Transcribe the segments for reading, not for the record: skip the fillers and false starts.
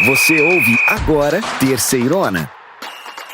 Você ouve agora Terceirona.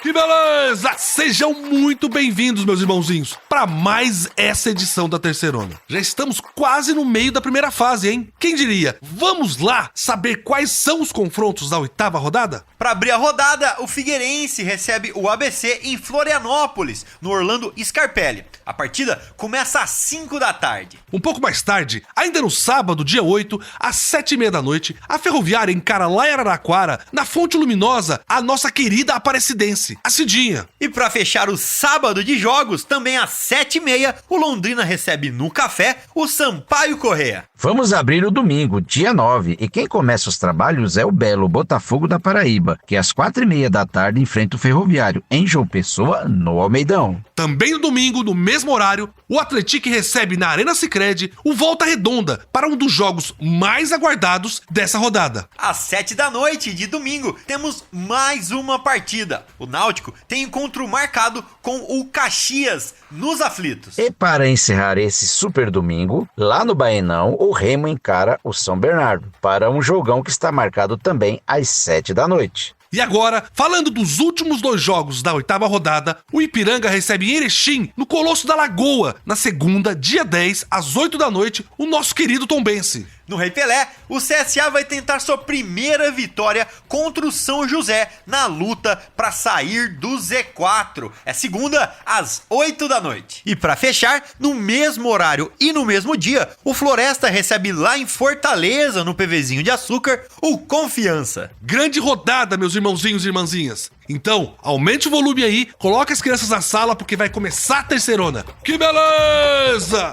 Que beleza! Sejam muito bem-vindos, meus irmãozinhos, para mais essa edição da Terceirona. Já estamos quase no meio da primeira fase, hein? Quem diria? Vamos lá saber quais são os confrontos da 8ª rodada? Para abrir a rodada, o Figueirense recebe o ABC em Florianópolis, no Orlando Scarpelli. A partida começa às 5 da tarde. Um pouco mais tarde, ainda no sábado, dia 8, às 7h30 da noite, a Ferroviária encara lá em Araraquara, na Fonte Luminosa, a nossa querida Aparecidense, a Cidinha. E para fechar o sábado de jogos, também às 7h30, o Londrina recebe no Café o Sampaio Corrêa. Vamos abrir o domingo, dia 9, e quem começa os trabalhos é o belo Botafogo da Paraíba, que às 4h30 da tarde enfrenta o Ferroviário, em João Pessoa, no Almeidão. Também no domingo, no mesmo horário, o Atlético recebe na Arena Sicredi o Volta Redonda para um dos jogos mais aguardados dessa rodada. Às 7 da noite de domingo, temos mais uma partida. O Náutico tem encontro marcado com o Caxias nos aflitos. E para encerrar esse super domingo, lá no Baenão, o Remo encara o São Bernardo, para um jogão que está marcado também às 7 da noite. E agora, falando dos últimos 2 jogos da 8ª rodada, o Ipiranga recebe em Erechim, no Colosso da Lagoa, na segunda, dia 10, às 8 da noite, o nosso querido Tombense. No Rei Pelé, o CSA vai tentar sua primeira vitória contra o São José na luta para sair do Z4. É segunda, às 8 da noite. E para fechar, no mesmo horário e no mesmo dia, o Floresta recebe lá em Fortaleza, no PVzinho de Açúcar, o Confiança. Grande rodada, meus irmãozinhos e irmãzinhas. Então, aumente o volume aí, coloque as crianças na sala porque vai começar a Terceirona. Que beleza!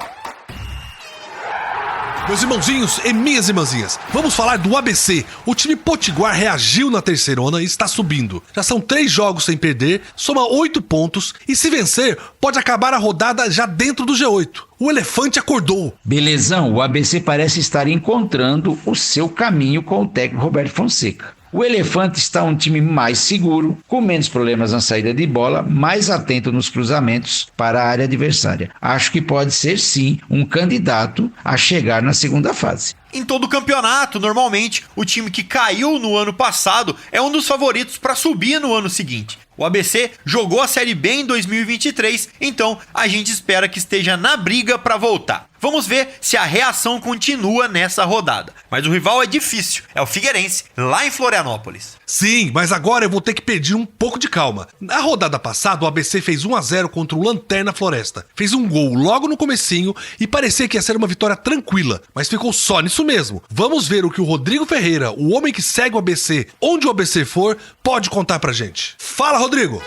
Meus irmãozinhos e minhas irmãzinhas, vamos falar do ABC. O time potiguar reagiu na Terceirona e está subindo. Já são 3 jogos sem perder, soma 8 pontos e se vencer, pode acabar a rodada já dentro do G8. O elefante acordou. Belezão, o ABC parece estar encontrando o seu caminho com o técnico Roberto Fonseca. O Elefante está um time mais seguro, com menos problemas na saída de bola, mais atento nos cruzamentos para a área adversária. Acho que pode ser sim um candidato a chegar na segunda fase. Em todo o campeonato, normalmente, o time que caiu no ano passado é um dos favoritos para subir no ano seguinte. O ABC jogou a Série B em 2023, então a gente espera que esteja na briga para voltar. Vamos ver se a reação continua nessa rodada. Mas o rival é difícil, é o Figueirense, lá em Florianópolis. Sim, mas agora eu vou ter que pedir um pouco de calma. Na rodada passada, o ABC fez 1-0 contra o Lanterna Floresta. Fez um gol logo no comecinho e parecia que ia ser uma vitória tranquila, mas ficou só nisso mesmo. Vamos ver o que o Rodrigo Ferreira, o homem que segue o ABC, onde o ABC for, pode contar pra gente. Fala, Rodrigo!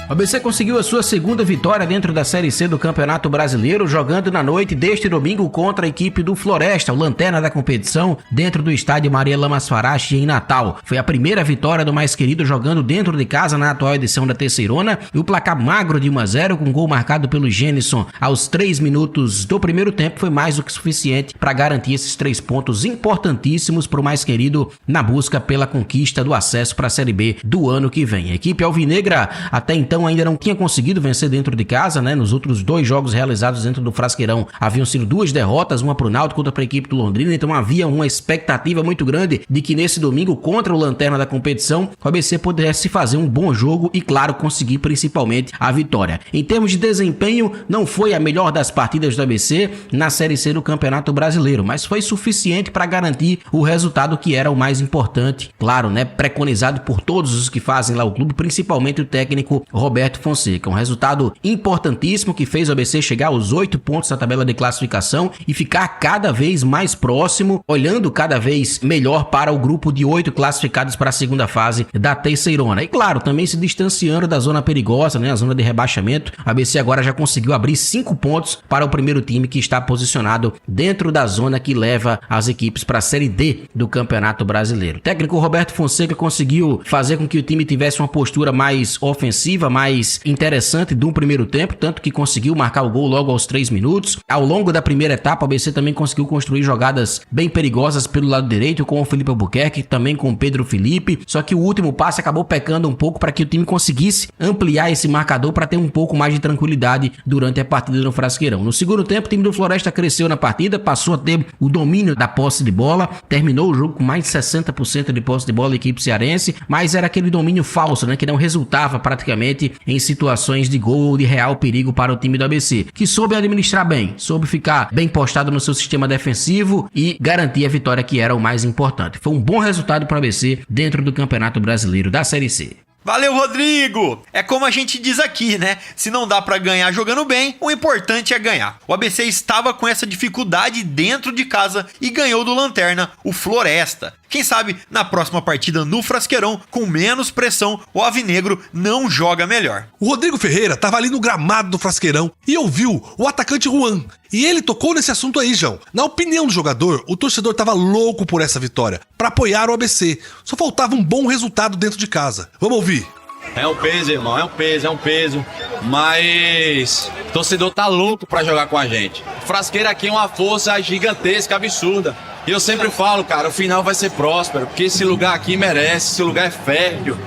O ABC conseguiu a sua segunda vitória dentro da Série C do Campeonato Brasileiro, jogando na noite deste domingo contra a equipe do Floresta, o lanterna da competição, dentro do estádio Maria Lamas Farache, em Natal. Foi a primeira vitória do mais querido jogando dentro de casa na atual edição da Terceirona, e o placar magro de 1-0, com gol marcado pelo Gênison aos 3 minutos do primeiro tempo, foi mais do que suficiente para garantir esses 3 pontos importantíssimos para o mais querido na busca pela conquista do acesso para a Série B do ano que vem. A equipe alvinegra até então ainda não tinha conseguido vencer dentro de casa, né? Nos outros 2 jogos realizados dentro do Frasqueirão haviam sido 2 derrotas, uma para o Náutico, outra para a equipe do Londrina, então havia uma expectativa muito grande de que nesse domingo, contra o lanterna da competição, o ABC pudesse fazer um bom jogo e, claro, conseguir principalmente a vitória. Em termos de desempenho, não foi a melhor das partidas do ABC na Série C do Campeonato Brasileiro, mas foi suficiente para garantir o resultado que era o mais importante, claro, né? Preconizado por todos os que fazem lá o clube, principalmente o técnico Roberto Fonseca. Um resultado importantíssimo que fez o ABC chegar aos 8 pontos na tabela de classificação e ficar cada vez mais próximo, olhando cada vez melhor para o grupo de 8 classificados para a segunda fase da Terceirona. E claro, também se distanciando da zona perigosa, né, a zona de rebaixamento. O ABC agora já conseguiu abrir 5 pontos para o primeiro time que está posicionado dentro da zona que leva as equipes para a Série D do Campeonato Brasileiro. O técnico Roberto Fonseca conseguiu fazer com que o time tivesse uma postura mais ofensiva, ofensiva mais interessante do primeiro tempo, tanto que conseguiu marcar o gol logo aos 3 minutos. Ao longo da primeira etapa, o ABC também conseguiu construir jogadas bem perigosas pelo lado direito, com o Felipe Albuquerque, também com o Pedro Felipe, só que o último passe acabou pecando um pouco para que o time conseguisse ampliar esse marcador para ter um pouco mais de tranquilidade durante a partida no Frasqueirão. No segundo tempo, o time do Floresta cresceu na partida, passou a ter o domínio da posse de bola, terminou o jogo com mais de 60% de posse de bola da equipe cearense, mas era aquele domínio falso, né, que não resultava praticamente em situações de gol ou de real perigo para o time do ABC, que soube administrar bem, soube ficar bem postado no seu sistema defensivo e garantir a vitória, que era o mais importante. Foi um bom resultado para o ABC dentro do Campeonato Brasileiro da Série C. Valeu, Rodrigo! É como a gente diz aqui, né? Se não dá pra ganhar jogando bem, o importante é ganhar. O ABC estava com essa dificuldade dentro de casa e ganhou do Lanterna, o Floresta. Quem sabe, na próxima partida no Frasqueirão, com menos pressão, o Alvinegro não joga melhor. O Rodrigo Ferreira tava ali no gramado do Frasqueirão e ouviu o atacante Juan. E ele tocou nesse assunto aí, João. Na opinião do jogador, o torcedor tava louco por essa vitória, pra apoiar o ABC. Só faltava um bom resultado dentro de casa. Vamos ouvir. É um peso, irmão, é um peso. Mas o torcedor tá louco pra jogar com a gente. O Frasqueira aqui é uma força gigantesca, absurda. E eu sempre falo, cara, o final vai ser próspero, porque esse lugar aqui merece, esse lugar é fértil.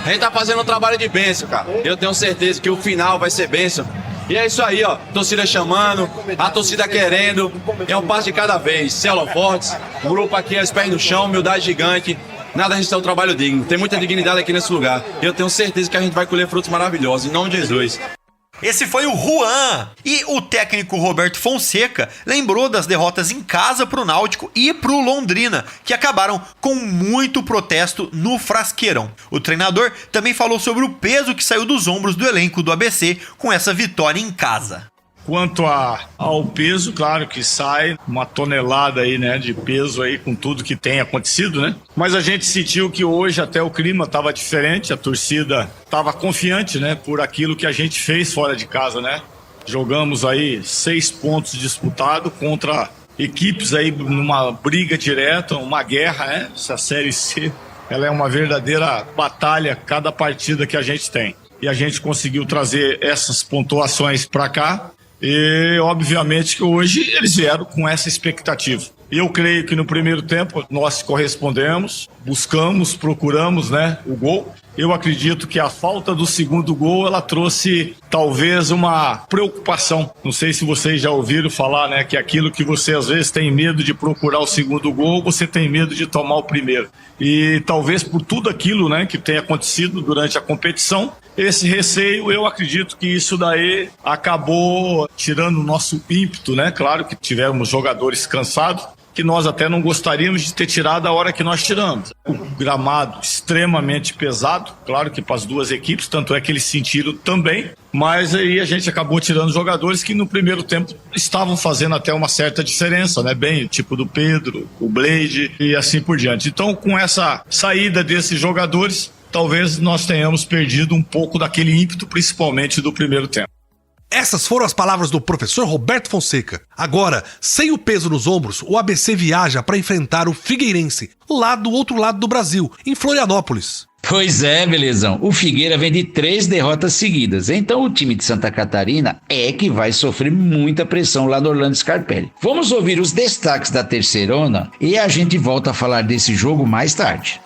A gente tá fazendo um trabalho de bênção, cara. Eu tenho certeza que o final vai ser bênção. E é isso aí, ó, torcida chamando, a torcida querendo, é um passo de cada vez. Célula Fortes, o grupo aqui é os pés no chão, humildade gigante. Nada, a gente tem um trabalho digno, tem muita dignidade aqui nesse lugar. Eu tenho certeza que a gente vai colher frutos maravilhosos, em nome de Jesus. Esse foi o Juan. E o técnico Roberto Fonseca lembrou das derrotas em casa pro Náutico e pro Londrina, que acabaram com muito protesto no Frasqueirão. O treinador também falou sobre o peso que saiu dos ombros do elenco do ABC com essa vitória em casa. Quanto ao peso, claro que sai uma tonelada aí, né, de peso aí com tudo que tem acontecido, né? Mas a gente sentiu que hoje até o clima estava diferente, a torcida estava confiante, né, por aquilo que a gente fez fora de casa, né? Jogamos aí 6 pontos disputados contra equipes aí numa briga direta, uma guerra, né? Essa Série C, ela é uma verdadeira batalha cada partida que a gente tem. E a gente conseguiu trazer essas pontuações para cá. E obviamente que hoje eles vieram com essa expectativa. Eu creio que no primeiro tempo nós correspondemos, buscamos, procuramos, né, o gol. Eu acredito que a falta do segundo gol, ela trouxe talvez uma preocupação. Não sei se vocês já ouviram falar, né, que aquilo que você às vezes tem medo de procurar o segundo gol, você tem medo de tomar o primeiro. E talvez por tudo aquilo, né, que tem acontecido durante a competição, esse receio, eu acredito que isso daí acabou tirando o nosso ímpeto, né? Claro que tivemos jogadores cansados, que nós até não gostaríamos de ter tirado a hora que nós tiramos. O gramado extremamente pesado, claro que para as duas equipes, tanto é que eles sentiram também, mas aí a gente acabou tirando jogadores que no primeiro tempo estavam fazendo até uma certa diferença, né? Bem, tipo do Pedro, o Blade e assim por diante. Então, com essa saída desses jogadores, talvez nós tenhamos perdido um pouco daquele ímpeto, principalmente do primeiro tempo. Essas foram as palavras do professor Roberto Fonseca. Agora, sem o peso nos ombros, o ABC viaja para enfrentar o Figueirense, lá do outro lado do Brasil, em Florianópolis. Pois é, belezão. O Figueira vem de 3 derrotas seguidas. Então o time de Santa Catarina é que vai sofrer muita pressão lá no Orlando Scarpelli. Vamos ouvir os destaques da Terceirona e a gente volta a falar desse jogo mais tarde.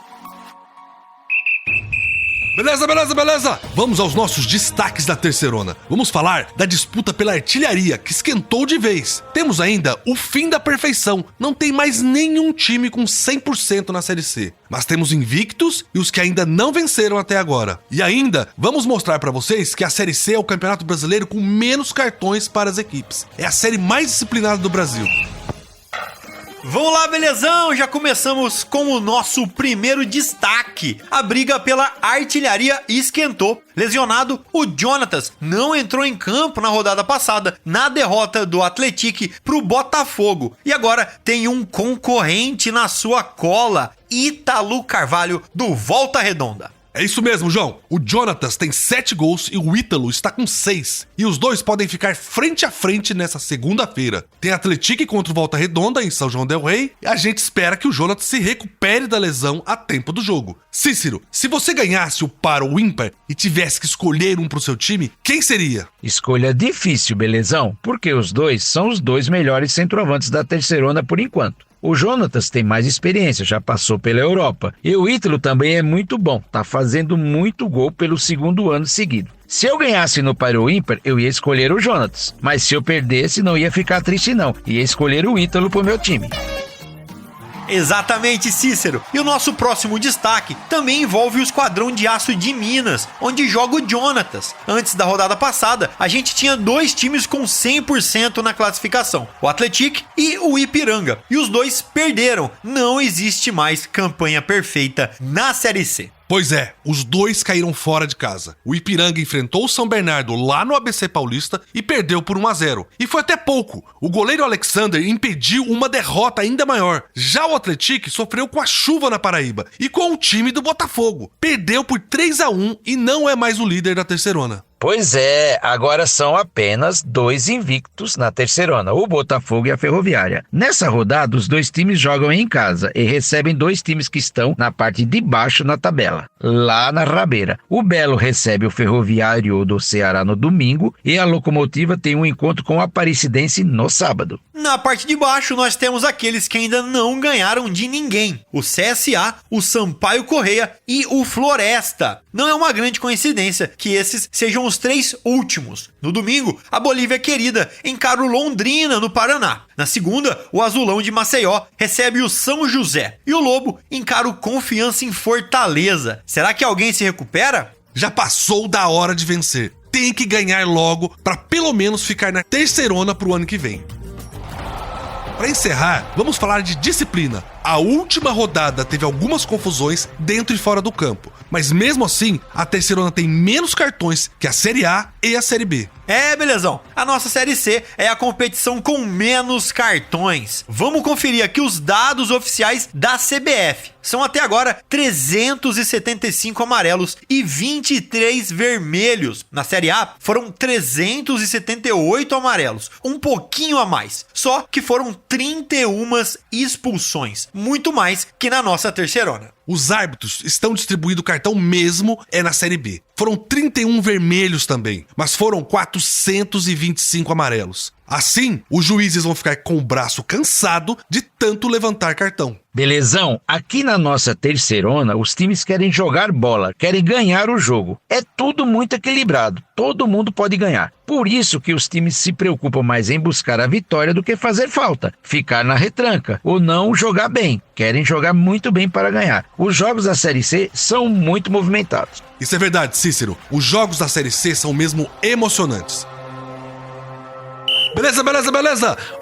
Beleza! Vamos aos nossos destaques da Terceirona. Vamos falar da disputa pela artilharia, que esquentou de vez. Temos ainda o fim da perfeição. Não tem mais nenhum time com 100% na Série C. Mas temos invictos e os que ainda não venceram até agora. E ainda, vamos mostrar pra vocês que a Série C é o campeonato brasileiro com menos cartões para as equipes. É a série mais disciplinada do Brasil. Vamos lá, belezão? Já começamos com o nosso primeiro destaque. A briga pela artilharia esquentou. Lesionado, o Jonatas não entrou em campo na rodada passada, na derrota do Atlético pro Botafogo. E agora tem um concorrente na sua cola, Ítalo Carvalho, do Volta Redonda. É isso mesmo, João. O Jonatas tem 7 gols e o Ítalo está com 6. E os dois podem ficar frente a frente nessa segunda-feira. Tem Atlético contra o Volta Redonda em São João del Rei e a gente espera que o Jonatas se recupere da lesão a tempo do jogo. Cícero, se você ganhasse o par ou ímpar e tivesse que escolher um pro seu time, quem seria? Escolha difícil, Belezão, porque os dois são os 2 melhores centroavantes da Terceirona por enquanto. O Jonatas tem mais experiência, já passou pela Europa. E o Ítalo também é muito bom, tá fazendo muito gol pelo 2º ano seguido. Se eu ganhasse no par ou ímpar, eu ia escolher o Jonatas. Mas se eu perdesse, não ia ficar triste não. Ia escolher o Ítalo pro meu time. Exatamente, Cícero. E o nosso próximo destaque também envolve o Esquadrão de Aço de Minas, onde joga o Jonatas. Antes da rodada passada, a gente tinha 2 times com 100% na classificação, o Atlético e o Ipiranga. E os dois perderam. Não existe mais campanha perfeita na Série C. Pois é, os dois caíram fora de casa. O Ipiranga enfrentou o São Bernardo lá no ABC Paulista e perdeu por 1-0. E foi até pouco. O goleiro Alexander impediu uma derrota ainda maior. Já o Atlético sofreu com a chuva na Paraíba e com o time do Botafogo. Perdeu por 3-1 e não é mais o líder da Terceirona. Pois é, agora são apenas 2 invictos na Terceirona, o Botafogo e a Ferroviária. Nessa rodada, os 2 times jogam em casa e recebem 2 times que estão na parte de baixo na tabela, lá na rabeira. O Belo recebe o Ferroviário do Ceará no domingo e a Locomotiva tem um encontro com o Aparecidense no sábado. Na parte de baixo, nós temos aqueles que ainda não ganharam de ninguém. O CSA, o Sampaio Correia e o Floresta. Não é uma grande coincidência que esses sejam os 3 últimos. No domingo, a Bolívia Querida encara o Londrina, no Paraná. Na segunda, o Azulão de Maceió recebe o São José. E o Lobo encara o Confiança em Fortaleza. Será que alguém se recupera? Já passou da hora de vencer. Tem que ganhar logo para pelo menos ficar na Terceirona pro ano que vem. Para encerrar, vamos falar de disciplina. A última rodada teve algumas confusões dentro e fora do campo, mas mesmo assim, a Terceirona tem menos cartões que a Série A e a Série B. É, belezão. A nossa Série C é a competição com menos cartões. Vamos conferir aqui os dados oficiais da CBF. São até agora 375 amarelos e 23 vermelhos. Na Série A foram 378 amarelos, um pouquinho a mais. Só que foram 31 expulsões, muito mais que na nossa Terceirona. Os árbitros estão distribuindo o cartão mesmo na Série B. Foram 31 vermelhos também, mas foram 425 amarelos. Assim, os juízes vão ficar com o braço cansado de tanto levantar cartão. Belezão, aqui na nossa Terceirona, os times querem jogar bola, querem ganhar o jogo. É tudo muito equilibrado, todo mundo pode ganhar. Por isso que os times se preocupam mais em buscar a vitória do que fazer falta, ficar na retranca ou não jogar bem. Querem jogar muito bem para ganhar. Os jogos da Série C são muito movimentados. Isso é verdade, Cícero. Os jogos da Série C são mesmo emocionantes. Beleza.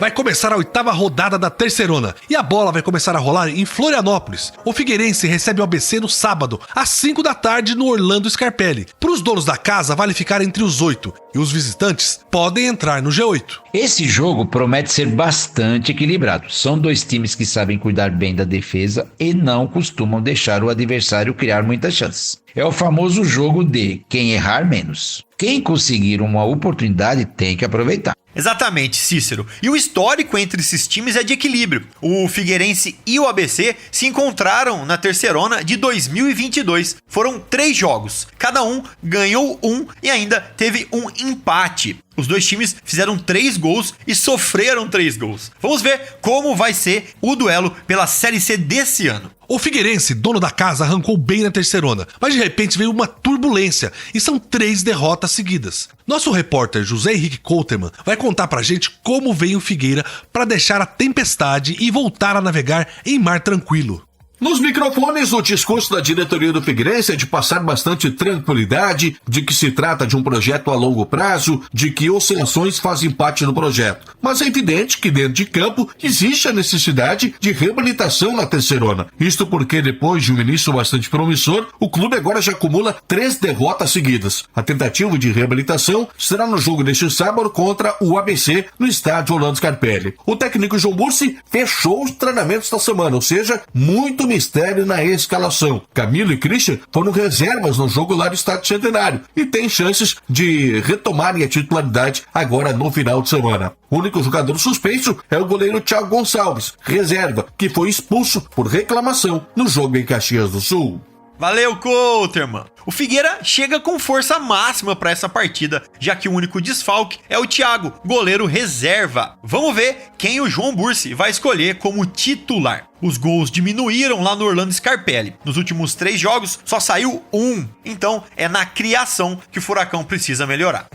Vai começar a 8ª rodada da Terceirona e a bola vai começar a rolar em Florianópolis. O Figueirense recebe o ABC no sábado, às 5 da tarde no Orlando Scarpelli. Para os donos da casa, vale ficar entre os 8 e os visitantes podem entrar no G8. Esse jogo promete ser bastante equilibrado. São 2 times que sabem cuidar bem da defesa e não costumam deixar o adversário criar muitas chances. É o famoso jogo de quem errar menos. Quem conseguir uma oportunidade tem que aproveitar. Exatamente, Cícero. E o histórico entre esses times é de equilíbrio. O Figueirense e o ABC se encontraram na Terceirona de 2022. Foram 3 jogos. Cada um ganhou 1 e ainda teve um empate. Os 2 times fizeram 3 gols e sofreram 3 gols. Vamos ver como vai ser o duelo pela Série C desse ano. O Figueirense, dono da casa, arrancou bem na Terceirona, mas de repente veio uma turbulência e são 3 derrotas seguidas. Nosso repórter José Henrique Couterman vai contar pra gente como veio o Figueira para deixar a tempestade e voltar a navegar em mar tranquilo. Nos microfones, o discurso da diretoria do Figueirense é de passar bastante tranquilidade, de que se trata de um projeto a longo prazo, de que oscilações fazem parte do projeto. Mas é evidente que dentro de campo existe a necessidade de reabilitação na Terceirona. Isto porque depois de um início bastante promissor, o clube agora já acumula 3 derrotas seguidas. A tentativa de reabilitação será no jogo deste sábado contra o ABC no estádio Orlando Scarpelli. O técnico João Bursi fechou os treinamentos da semana, ou seja, muito mistério na escalação. Camilo e Christian foram reservas no jogo lá do Estádio Centenário e têm chances de retomarem a titularidade agora no final de semana. O único jogador suspenso é o goleiro Thiago Gonçalves, reserva, que foi expulso por reclamação no jogo em Caxias do Sul. Valeu, Couterman! O Figueira chega com força máxima para essa partida, já que o único desfalque é o Thiago, goleiro reserva. Vamos ver quem o João Bursi vai escolher como titular. Os gols diminuíram lá no Orlando Scarpelli. Nos últimos 3 jogos, só saiu 1. Então, é na criação que o Furacão precisa melhorar.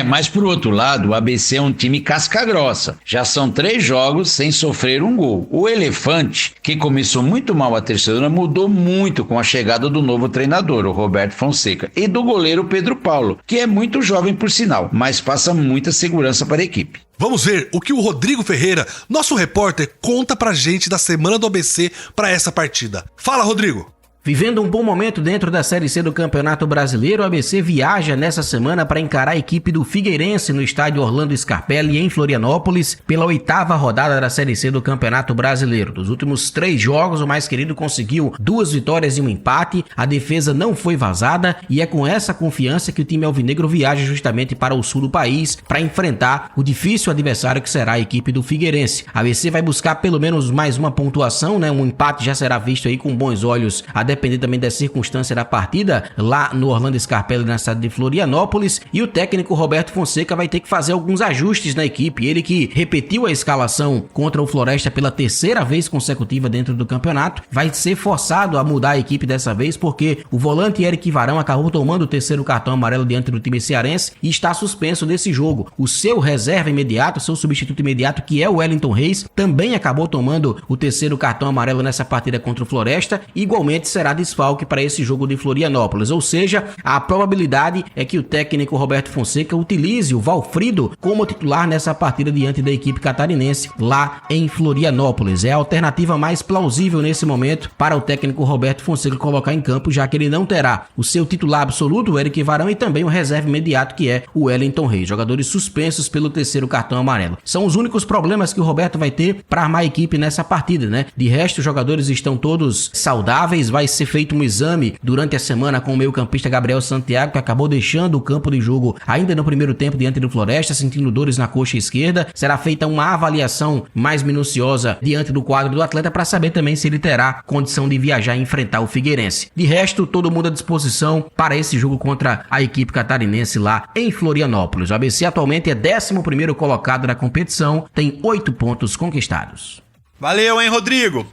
Mas por outro lado, o ABC é um time casca grossa. Já são 3 jogos sem sofrer um gol. O Elefante, que começou muito mal a terceira, mudou muito com a chegada do novo treinador, o Roberto Fonseca, e do goleiro Pedro Paulo, que é muito jovem por sinal, mas passa muita segurança para a equipe. Vamos ver o que o Rodrigo Ferreira, nosso repórter, conta pra gente da semana do ABC para essa partida. Fala, Rodrigo! Vivendo um bom momento dentro da Série C do Campeonato Brasileiro, o ABC viaja nessa semana para encarar a equipe do Figueirense no estádio Orlando Scarpelli, em Florianópolis, pela 8ª rodada da Série C do Campeonato Brasileiro. Dos últimos 3 jogos, o mais querido conseguiu 2 vitórias e um empate, a defesa não foi vazada e é com essa confiança que o time alvinegro viaja justamente para o sul do país para enfrentar o difícil adversário que será a equipe do Figueirense. A ABC vai buscar pelo menos mais uma pontuação, um empate já será visto aí com bons olhos, a depender também da circunstância da partida lá no Orlando Scarpelli, na cidade de Florianópolis, e o técnico Roberto Fonseca vai ter que fazer alguns ajustes na equipe. Ele que repetiu a escalação contra o Floresta pela 3ª vez consecutiva dentro do campeonato, vai ser forçado a mudar a equipe dessa vez, porque o volante Eric Varão acabou tomando o 3º cartão amarelo diante do time cearense e está suspenso desse jogo. O seu reserva imediato, seu substituto imediato, que é o Wellington Reis, também acabou tomando o 3º cartão amarelo nessa partida contra o Floresta, igualmente será desfalque para esse jogo de Florianópolis, ou seja, a probabilidade é que o técnico Roberto Fonseca utilize o Valfrido como titular nessa partida diante da equipe catarinense lá em Florianópolis. É a alternativa mais plausível nesse momento para o técnico Roberto Fonseca colocar em campo, já que ele não terá o seu titular absoluto, o Eric Varão, e também o reserva imediato, que é o Wellington Reis, jogadores suspensos pelo 3º cartão amarelo. São os únicos problemas que o Roberto vai ter para armar a equipe nessa partida, De resto, os jogadores estão todos saudáveis, vai ser feito um exame durante a semana com o meio-campista Gabriel Santiago, que acabou deixando o campo de jogo ainda no primeiro tempo diante do Floresta, sentindo dores na coxa esquerda. Será feita uma avaliação mais minuciosa diante do quadro do atleta para saber também se ele terá condição de viajar e enfrentar o Figueirense. De resto, todo mundo à disposição para esse jogo contra a equipe catarinense lá em Florianópolis. O ABC atualmente é 11º colocado na competição, tem 8 pontos conquistados. Valeu, hein, Rodrigo?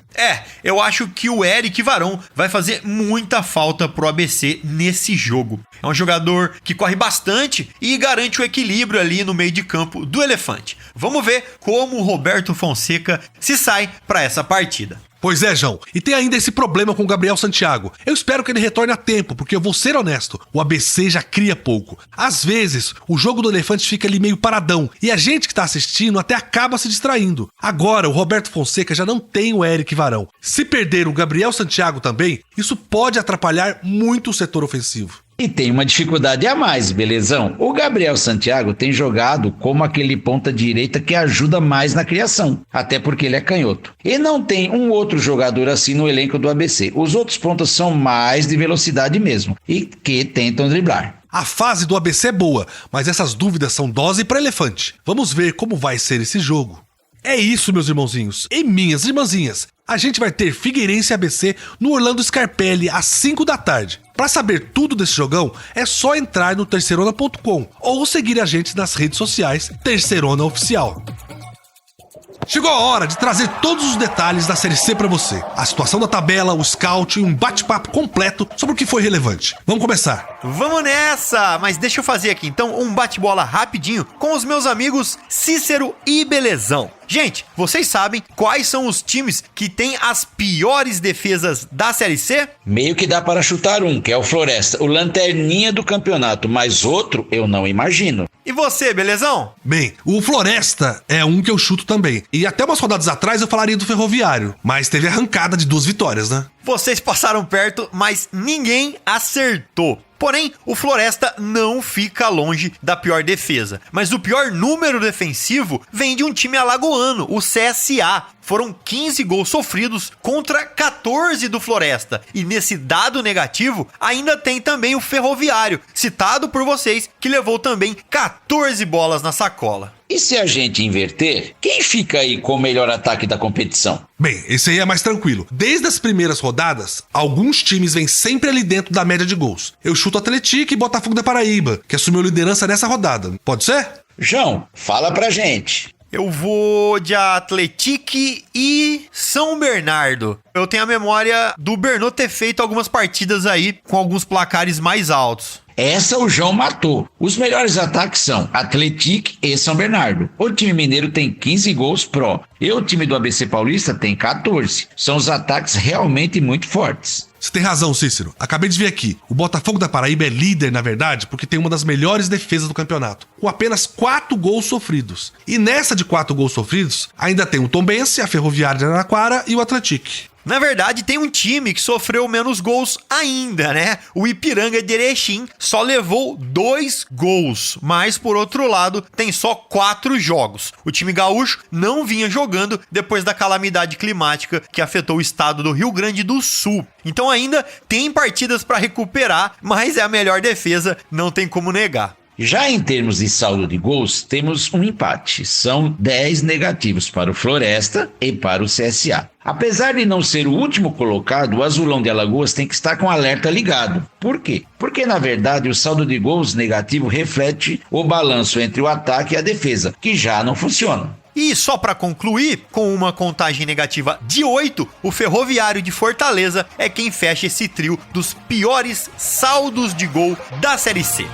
Eu acho que o Eric Varão vai fazer muita falta pro ABC nesse jogo. É um jogador que corre bastante e garante o equilíbrio ali no meio de campo do Elefante. Vamos ver como o Roberto Fonseca se sai para essa partida. Pois é, João. E tem ainda esse problema com o Gabriel Santiago. Eu espero que ele retorne a tempo, porque eu vou ser honesto, o ABC já cria pouco. Às vezes, o jogo do Elefante fica ali meio paradão, e a gente que tá assistindo até acaba se distraindo. Agora, o Roberto Fonseca já não tem o Eric Varão. Se perder o Gabriel Santiago também, isso pode atrapalhar muito o setor ofensivo. E tem uma dificuldade a mais, belezão. O Gabriel Santiago tem jogado como aquele ponta direita que ajuda mais na criação, até porque ele é canhoto. E não tem um outro jogador assim no elenco do ABC. Os outros pontas são mais de velocidade mesmo e que tentam driblar. A fase do ABC é boa, mas essas dúvidas são dose para Elefante. Vamos ver como vai ser esse jogo. É isso, meus irmãozinhos e minhas irmãzinhas. A gente vai ter Figueirense e ABC no Orlando Scarpelli às 5 da tarde. Para saber tudo desse jogão, é só entrar no terceirona.com ou seguir a gente nas redes sociais Terceirona Oficial. Chegou a hora de trazer todos os detalhes da Série C para você. A situação da tabela, o scout e um bate-papo completo sobre o que foi relevante. Vamos começar. Vamos nessa! Mas deixa eu fazer aqui então um bate-bola rapidinho com os meus amigos Cícero e Belezão. Gente, vocês sabem quais são os times que têm as piores defesas da Série C? Meio que dá para chutar um, que é o Floresta, o lanterninha do campeonato, mas outro eu não imagino. E você, Belezão? Bem, o Floresta é um que eu chuto também. E até umas rodadas atrás eu falaria do Ferroviário, mas teve arrancada de 2 vitórias, né? Vocês passaram perto, mas ninguém acertou. Porém, o Floresta não fica longe da pior defesa. Mas o pior número defensivo vem de um time alagoano, o CSA. foram 15 gols sofridos contra 14 do Floresta. E nesse dado negativo, ainda tem também o Ferroviário, citado por vocês, que levou também 14 bolas na sacola. E se a gente inverter, quem fica aí com o melhor ataque da competição? Bem, esse aí é mais tranquilo. Desde as primeiras rodadas, alguns times vêm sempre ali dentro da média de gols. Eu chuto Atlético e Botafogo da Paraíba, que assumiu liderança nessa rodada. Pode ser? João, fala pra gente. Eu vou de Atlético e São Bernardo. Eu tenho a memória do Bernot ter feito algumas partidas aí com alguns placares mais altos. Essa o João matou. Os melhores ataques são Atlético e São Bernardo. O time mineiro tem 15 gols pró. E o time do ABC Paulista tem 14. São os ataques realmente muito fortes. Você tem razão, Cícero. Acabei de ver aqui. O Botafogo da Paraíba é líder, na verdade, porque tem uma das melhores defesas do campeonato, com apenas 4 gols sofridos. E nessa de 4 gols sofridos, ainda tem o Tombense, a Ferroviária de Araraquara e o Atlético. Na verdade, tem um time que sofreu menos gols ainda, né? O Ipiranga de Erechim só levou 2 gols, mas por outro lado, tem só 4 jogos. O time gaúcho não vinha jogando depois da calamidade climática que afetou o estado do Rio Grande do Sul. Então ainda tem partidas para recuperar, mas é a melhor defesa, não tem como negar. Já em termos de saldo de gols, temos um empate. São 10 negativos para o Floresta e para o CSA. Apesar de não ser o último colocado, o Azulão de Alagoas tem que estar com o alerta ligado. Por quê? Porque, na verdade, o saldo de gols negativo reflete o balanço entre o ataque e a defesa, que já não funciona. E só para concluir, com uma contagem negativa de 8, o Ferroviário de Fortaleza é quem fecha esse trio dos piores saldos de gol da Série C.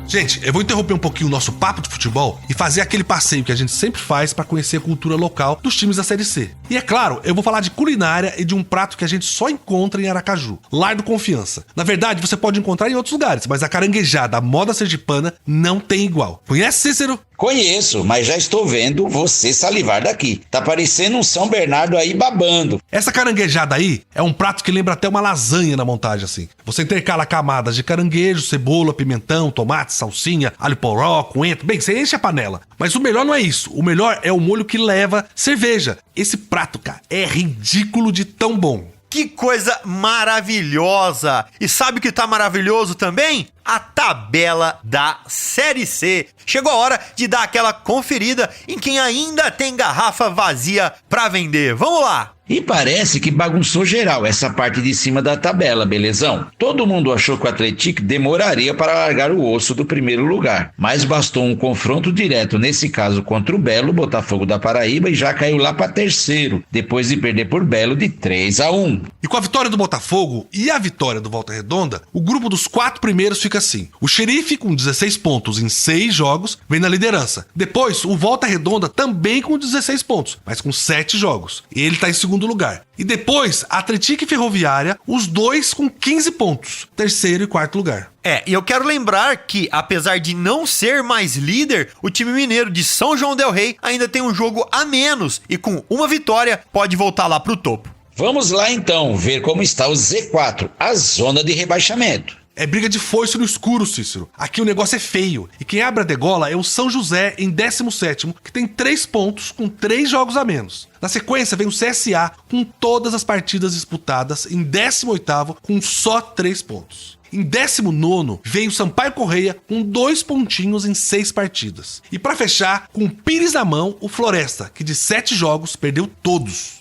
Gente, eu vou interromper um pouquinho o nosso papo de futebol e fazer aquele passeio que a gente sempre faz para conhecer a cultura local dos times da Série C. E é claro, eu vou falar de culinária e de um prato que a gente só encontra em Aracaju, Lar do Confiança. Na verdade, você pode encontrar em outros lugares, mas a caranguejada, a moda sergipana, não tem igual. Conhece, Cícero? Conheço, mas já estou vendo você salivar daqui. Tá parecendo um São Bernardo aí babando. Essa caranguejada aí é um prato que lembra até uma lasanha na montagem, assim. Você intercala camadas de caranguejo, cebola, pimentão, tomate, salsinha, alho poró, coentro. Bem, você enche a panela. Mas o melhor não é isso. O melhor é o molho que leva cerveja. Esse prato, cara, é ridículo de tão bom. Que coisa maravilhosa! E sabe o que tá maravilhoso também? A tabela da Série C. Chegou a hora de dar aquela conferida em quem ainda tem garrafa vazia pra vender. Vamos lá! E parece que bagunçou geral essa parte de cima da tabela, belezão? Todo mundo achou que o Atlético demoraria para largar o osso do primeiro lugar, mas bastou um confronto direto, nesse caso contra o Belo, Botafogo da Paraíba, e já caiu lá para terceiro, depois de perder por Belo de 3-1. E com a vitória do Botafogo e a vitória do Volta Redonda, o grupo dos 4 primeiros fica assim. O Xerife, com 16 pontos em 6 jogos, vem na liderança. Depois, o Volta Redonda também com 16 pontos, mas com 7 jogos. Ele tá em segundo lugar. E depois, Atlético e Ferroviária, os dois com 15 pontos. Terceiro e quarto lugar. E eu quero lembrar que, apesar de não ser mais líder, o time mineiro de São João del Rei ainda tem um jogo a menos e com uma vitória pode voltar lá pro topo. Vamos lá então ver como está o Z4, a zona de rebaixamento. É briga de foice no escuro, Cícero. Aqui o negócio é feio. E quem abre a degola é o São José em 17º, que tem 3 pontos com 3 jogos a menos. Na sequência vem o CSA com todas as partidas disputadas em 18º com só 3 pontos. Em 19º vem o Sampaio Correia com 2 pontinhos em 6 partidas. E para fechar, com o Pires na mão, o Floresta, que de 7 jogos perdeu todos.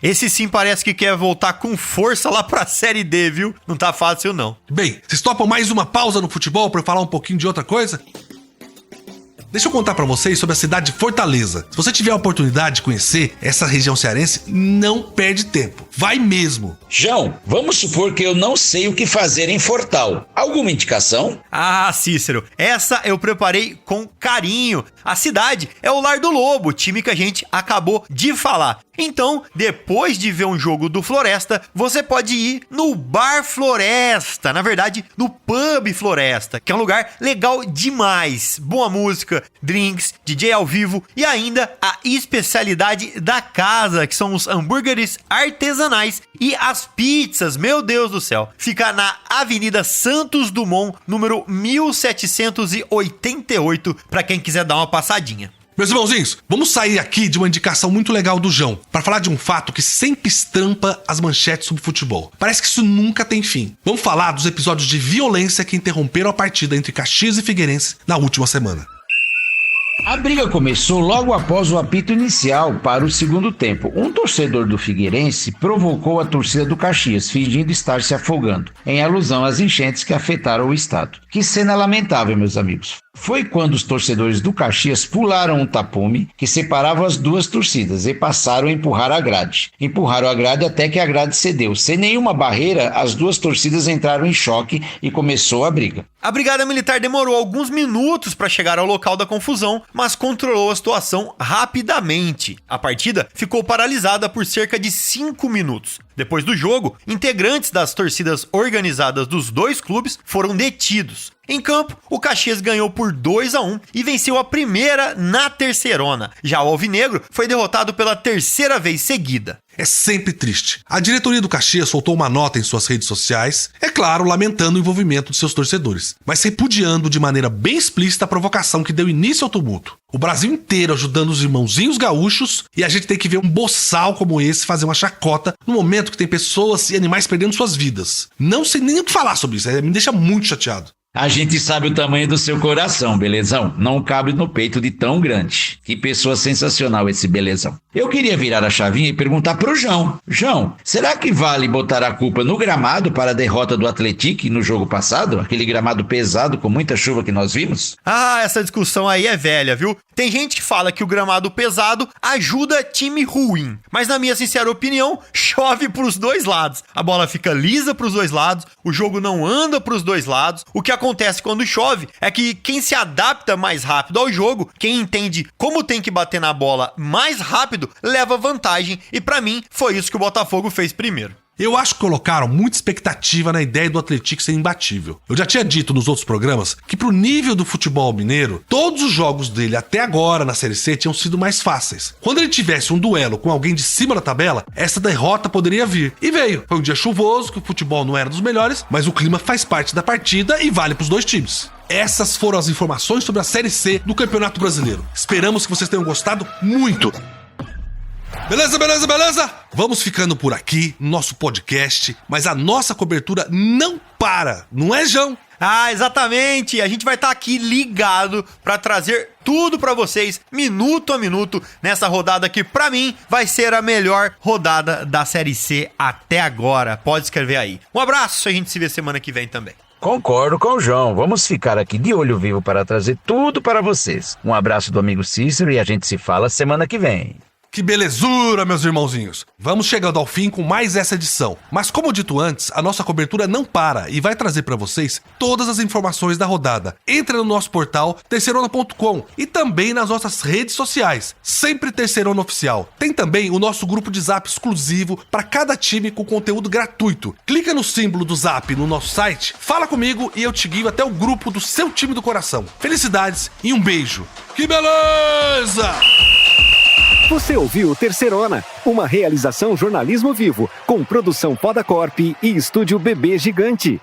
Esse sim parece que quer voltar com força lá pra Série D, viu? Não tá fácil, não. Bem, vocês topam mais uma pausa no futebol pra eu falar um pouquinho de outra coisa? Deixa eu contar pra vocês sobre a cidade de Fortaleza. Se você tiver a oportunidade de conhecer essa região cearense, não perde tempo. Vai mesmo. João, vamos supor que eu não sei o que fazer em Fortal. Alguma indicação? Cícero, essa eu preparei com carinho. A cidade é o Lar do Lobo, time que a gente acabou de falar. Então, depois de ver um jogo do Floresta, você pode ir no Bar Floresta, na verdade, no Pub Floresta, que é um lugar legal demais. Boa música, drinks, DJ ao vivo e ainda a especialidade da casa, que são os hambúrgueres artesanais e as pizzas, meu Deus do céu. Fica na Avenida Santos Dumont, número 1788, para quem quiser dar uma passadinha. Meus irmãozinhos, vamos sair aqui de uma indicação muito legal do João para falar de um fato que sempre estrampa as manchetes sobre futebol. Parece que isso nunca tem fim. Vamos falar dos episódios de violência que interromperam a partida entre Caxias e Figueirense na última semana. A briga começou logo após o apito inicial para o segundo tempo. Um torcedor do Figueirense provocou a torcida do Caxias, fingindo estar se afogando, em alusão às enchentes que afetaram o estado. Que cena lamentável, meus amigos. Foi quando os torcedores do Caxias pularam um tapume que separava as duas torcidas e passaram a empurrar a grade. Empurraram a grade até que a grade cedeu. Sem nenhuma barreira, as duas torcidas entraram em choque e começou a briga. A Brigada Militar demorou alguns minutos para chegar ao local da confusão, mas controlou a situação rapidamente. A partida ficou paralisada por cerca de 5 minutos. Depois do jogo, integrantes das torcidas organizadas dos dois clubes foram detidos. Em campo, o Caxias ganhou por 2-1 e venceu a primeira na terceirona. Já o Alvinegro foi derrotado pela terceira vez seguida. É sempre triste. A diretoria do Caxias soltou uma nota em suas redes sociais, é claro, lamentando o envolvimento de seus torcedores, mas repudiando de maneira bem explícita a provocação que deu início ao tumulto. O Brasil inteiro ajudando os irmãozinhos gaúchos e a gente tem que ver um boçal como esse fazer uma chacota no momento que tem pessoas e animais perdendo suas vidas. Não sei nem o que falar sobre isso, me deixa muito chateado. A gente sabe o tamanho do seu coração, belezão. Não cabe no peito de tão grande. Que pessoa sensacional esse belezão. Eu queria virar a chavinha e perguntar pro João. João, será que vale botar a culpa no gramado para a derrota do Atlético no jogo passado? Aquele gramado pesado com muita chuva que nós vimos? Ah, essa discussão aí é velha, viu? Tem gente que fala que o gramado pesado ajuda time ruim. Mas na minha sincera opinião, chove pros dois lados. A bola fica lisa pros dois lados, o jogo não anda pros dois lados. O que acontece quando chove é que quem se adapta mais rápido ao jogo, quem entende como tem que bater na bola mais rápido, leva vantagem. E pra mim, foi isso que o Botafogo fez primeiro. Eu acho que colocaram muita expectativa na ideia do Atlético ser imbatível. Eu já tinha dito nos outros programas que pro nível do futebol mineiro, todos os jogos dele até agora na Série C tinham sido mais fáceis. Quando ele tivesse um duelo com alguém de cima da tabela, essa derrota poderia vir. E veio. Foi um dia chuvoso, que o futebol não era dos melhores, mas o clima faz parte da partida e vale pros dois times. Essas foram as informações sobre a Série C do Campeonato Brasileiro. Esperamos que vocês tenham gostado muito. Beleza? Vamos ficando por aqui no nosso podcast, mas a nossa cobertura não para, não é, João? Ah, exatamente! A gente vai estar aqui ligado para trazer tudo para vocês, minuto a minuto, nessa rodada que pra mim vai ser a melhor rodada da Série C até agora. Pode escrever aí. Um abraço, a gente se vê semana que vem também. Concordo com o João. Vamos ficar aqui de olho vivo para trazer tudo para vocês. Um abraço do amigo Cícero e a gente se fala semana que vem. Que belezura, meus irmãozinhos! Vamos chegando ao fim com mais essa edição. Mas como dito antes, a nossa cobertura não para e vai trazer para vocês todas as informações da rodada. Entre no nosso portal terceirona.com e também nas nossas redes sociais, sempre Terceirona Oficial. Tem também o nosso grupo de Zap exclusivo para cada time com conteúdo gratuito. Clica no símbolo do Zap no nosso site, fala comigo e eu te guio até o grupo do seu time do coração. Felicidades e um beijo! Que beleza! Você ouviu Terceirona, uma realização jornalismo vivo, com produção Podacorp e estúdio Bebê Gigante.